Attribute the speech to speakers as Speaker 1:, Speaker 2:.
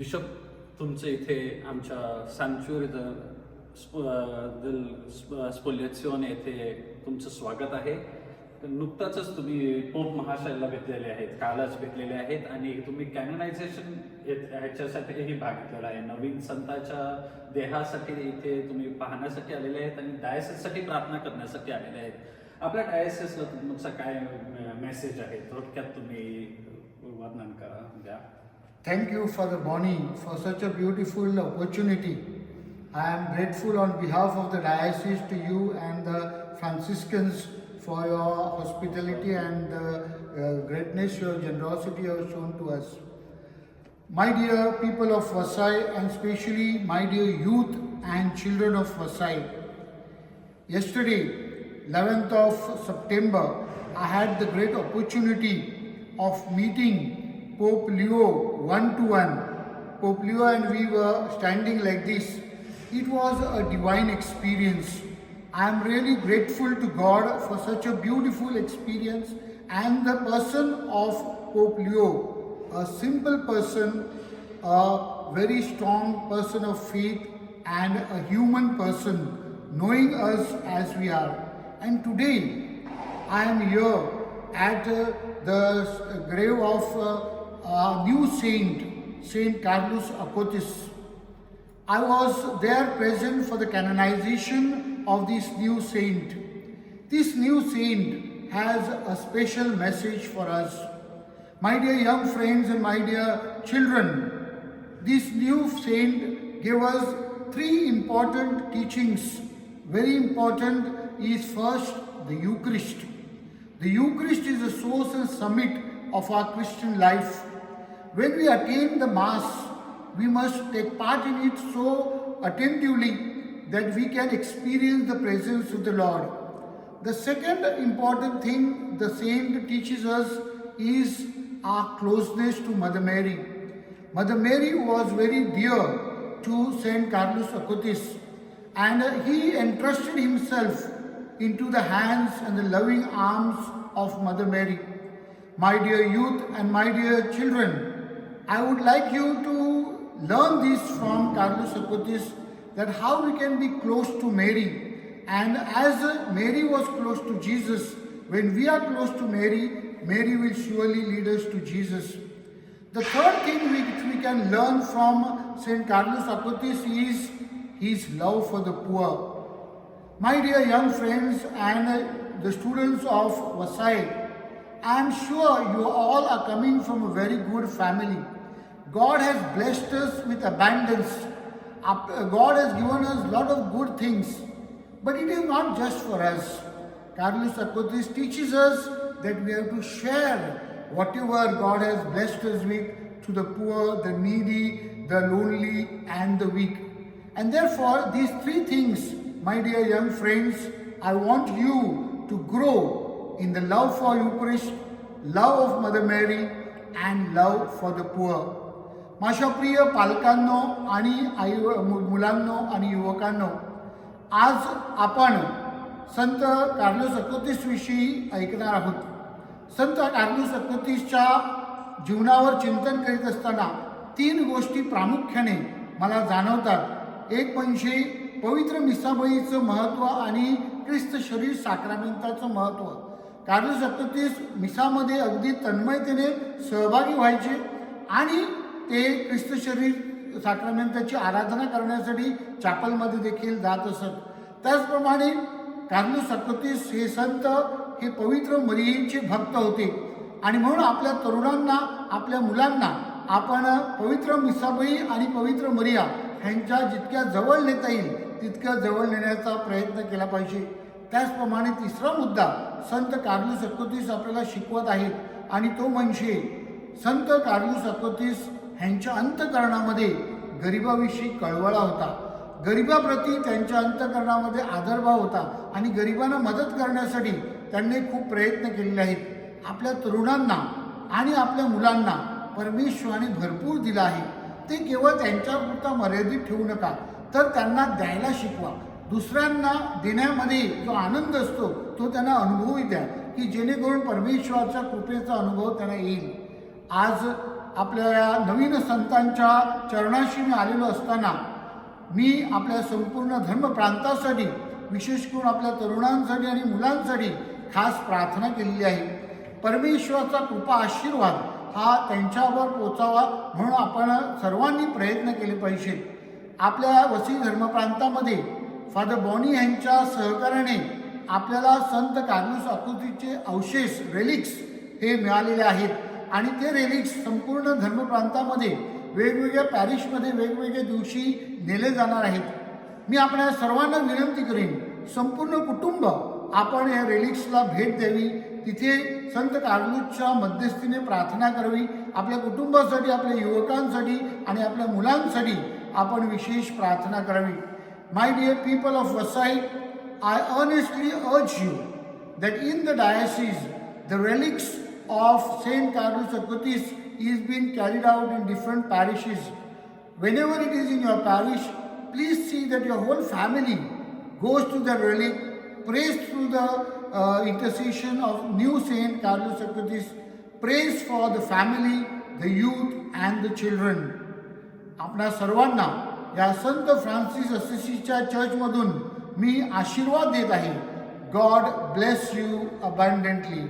Speaker 1: Bishop तुमचं इथे आमच्या सँक्च्युअरी स्पोलिएझियोने येथे तुमचं स्वागत आहे. नुकताच तुम्ही पोप महाशयाला भेटलेले आहेत, कालच भेटलेले आहेत आणि तुम्ही कॅनोनायझेशन ह्याच्यासाठीही भाग घेतलेला आहे. नवीन संतांच्या देहासाठी इथे तुम्ही पाहण्यासाठी आलेले आहेत आणि डायसिससाठी प्रार्थना करण्यासाठी आलेले आहेत. आपल्या डायसिसला तुमचा काय मेसेज आहे, थोडक्यात तुम्ही वर्णन करा द्या.
Speaker 2: Thank you, Father Bonnie, for such a beautiful opportunity. I am grateful on behalf of the diocese to you and the Franciscans for your hospitality and the greatness, your generosity you have shown to us. My dear people of Vasai, and especially my dear youth and children of Vasai, yesterday, 11th of September, I had the great opportunity of meeting Pope Leo one-to-one. Pope Leo and we were standing like this. It was a divine experience. I am really grateful to God for such a beautiful experience and the person of Pope Leo, a simple person, a very strong person of faith and a human person, knowing us as we are. And today I am here at the grave of new saint, Saint Carlos Acutis. I was there present for the canonization of this new saint. This new saint has a special message for us. My dear young friends and my dear children, this new saint gave us three important teachings. Very important is first the Eucharist. The Eucharist is the source and summit of our Christian life. When we attain the Mass, we must take part in it so attentively that we can experience the presence of the Lord. The second important thing the saint teaches us is our closeness to Mother Mary. Mother Mary was very dear to Saint Carlos Acutis, and he entrusted himself into the hands and the loving arms of Mother Mary. My dear youth and my dear children, I would like you to learn this from Carlos Acutis, that how we can be close to Mary. And as Mary was close to Jesus, when we are close to Mary, Mary will surely lead us to Jesus. The third thing which we can learn from Saint Carlos Acutis is his love for the poor. My dear young friends and the students of Vasai, I am sure you all are coming from a very good family. God has blessed us with abundance. God has given us a lot of good things. But it is not just for us. Carlos Acutis teaches us that we have to share whatever God has blessed us with to the poor, the needy, the lonely and the weak. And therefore, these three things, my dear young friends, I want you to grow in the love for Eucharist, love of Mother Mary and love for the poor. माझ्या प्रिय पालकांनो आणि आई मुलांनो आणि युवकांनो, आज आपण संत Carlos अक्युतिस विषयी ऐकणार आहोत. संत कार्लोस अक्युतिसच्या जीवनावर चिंतन करीत असताना तीन गोष्टी प्रामुख्याने मला जाणवतात. एक म्हणजे पवित्र मिसाबळीचं महत्त्व आणि ख्रिस्त शरीर साक्रामेंटाचं महत्त्व. कार्लोस अक्युतिस मिसामध्ये अगदी तन्मयतेने सहभागी व्हायचे आणि ते ख्रिस्त शरीर साक्रामेंटाची आराधना करण्यासाठी चॅपलमध्ये देखील जात असत. त्याचप्रमाणे कार्लोस अक्युतिस हे संत हे पवित्र मरियेचे भक्त होते आणि म्हणून आपल्या तरुणांना, आपल्या मुलांना आपण पवित्र मिसाबळी आणि पवित्र मरिया ह्यांच्या जितक्या जवळ नेता येईल तितक्या जवळ नेण्याचा प्रयत्न केला पाहिजे. त्याचप्रमाणे तिसरा मुद्दा संत कार्लोस अक्युतिस आपल्याला शिकवत आहेत आणि तो म्हणजे संत कार्लोस अक्युतिस ह्यांच्या अंतःकरणामध्ये गरिबाविषयी कळवळा होता. गरिबाप्रती त्यांच्या अंतःकरणामध्ये आदरभाव होता आणि गरिबांना मदत करण्यासाठी त्यांनी खूप प्रयत्न केलेले आहेत. आपल्या तरुणांना आणि आपल्या मुलांना परमेश्वराने भरपूर दिलं आहे. ते केवळ त्यांच्यापुरता मर्यादित ठेवू नका, तर त्यांना द्यायला शिकवा. दुसऱ्यांना देण्यामध्ये जो आनंद असतो तो त्यांना अनुभवही द्या, की जेणेकरून परमेश्वराच्या कृपेचा अनुभव त्यांना येईल. आज आपल्या या नवीन संतांच्या चरणाशी मी आलेलो असताना मी आपल्या संपूर्ण धर्म प्रांतासाठी, विशेष करून आपल्या तरुणांसाठी आणि मुलांसाठी खास प्रार्थना केलेली आहे. परमेश्वराचा कृपा आशीर्वाद हा त्यांच्यावर पोचावा म्हणून आपण सर्वांनी प्रयत्न केले पाहिजेत. आपल्या वसई धर्मप्रांतामध्ये फादर बॉनी यांच्या सहकार्याने आपल्याला संत कार्लोस अक्विनासचे अवशेष रेलिक्स हे मिळालेले आहेत आणि ते रेलिक्स संपूर्ण धर्मप्रांतामध्ये वेगवेगळ्या पॅरिशमध्ये वेगवेगळ्या दिवशी नेले जाणार आहेत. मी आपल्या सर्वांना विनंती करेन, संपूर्ण कुटुंब आपण या रेलिक्सला भेट द्यावी, तिथे संत कार्लोसच्या मध्यस्थीने प्रार्थना करावी. आपल्या कुटुंबासाठी, आपल्या युवकांसाठी आणि आपल्या मुलांसाठी आपण विशेष प्रार्थना करावी. My dear people of वसाई, I earnestly urge you that in the diocese, the relics of Saint Carlos Acutis is being carried out in different parishes. Whenever it is in your parish, please see that your whole family goes to the relic, prays through the intercession of new Saint Carlos Acutis, prays for the family, the youth and the children. आपणा सर्वांना या संत Francis असिसीच्या चर्चमधून मी आशीर्वाद देत आहे. God bless you अबंडंटली.